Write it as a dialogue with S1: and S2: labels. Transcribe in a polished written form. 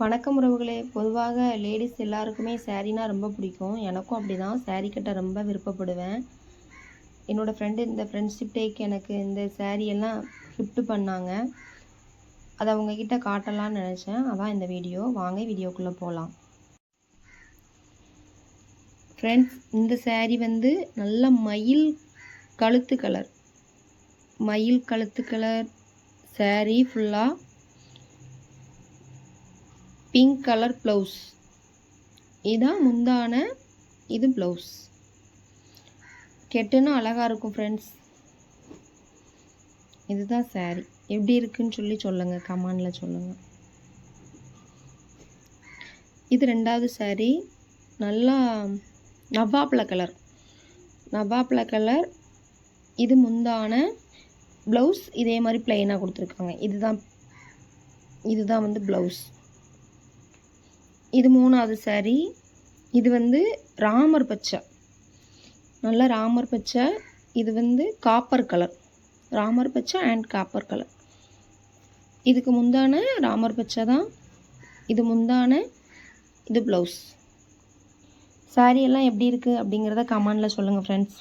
S1: வணக்கம் உறவுகளே. பொதுவாக லேடிஸ் எல்லாருக்குமே சாரீனா ரொம்ப பிடிக்கும். எனக்கும் அப்படி தான். சாரீ கட்ட ரொம்ப விருப்பப்படுவேன். என்னோடய ஃப்ரெண்டு இந்த ஃப்ரெண்ட்ஷிப் டேக்கு எனக்கு இந்த சாரீ எல்லாம் கிஃப்ட் பண்ணாங்க. அதை அவங்கக்கிட்ட காட்டலான்னு நினச்சேன். அதான் இந்த வீடியோ. வாங்க வீடியோக்குள்ளே போகலாம். ஃப்ரெண்ட்ஸ், இந்த சாரீ வந்து நல்ல மயில் கழுத்து கலர் சாரீ ஃபுல்லாக பிங்க் கலர் ப்ளவுஸ். இதான் முந்தான, இது ப்ளவுஸ். கெட்டுன்னா அழகாக இருக்கும் ஃப்ரெண்ட்ஸ். இதுதான் சாரீ. எப்படி இருக்குன்னு சொல்லுங்கள், கமெண்டில் சொல்லுங்கள். இது ரெண்டாவது சாரீ. நல்லா நவாப்பழ கலர். இது முந்தான, ப்ளவுஸ் இதே மாதிரி பிளெயினாக கொடுத்துருக்காங்க. இதுதான் வந்து ப்ளவுஸ். இது மூணாவது சாரீ. இது வந்து ராமர் பச்சை, நல்ல ராமர் பச்சை. இது வந்து காப்பர் கலர், ராமர் பச்சை அண்ட் காப்பர் கலர். இதுக்கு முந்தான ராமர் பச்சை தான். இது முந்தான, இது ப்ளவுஸ். சாரீ எல்லாம் எப்படி இருக்குது அப்படிங்கிறத கமெண்டில் சொல்லுங்கள் ஃப்ரெண்ட்ஸ்.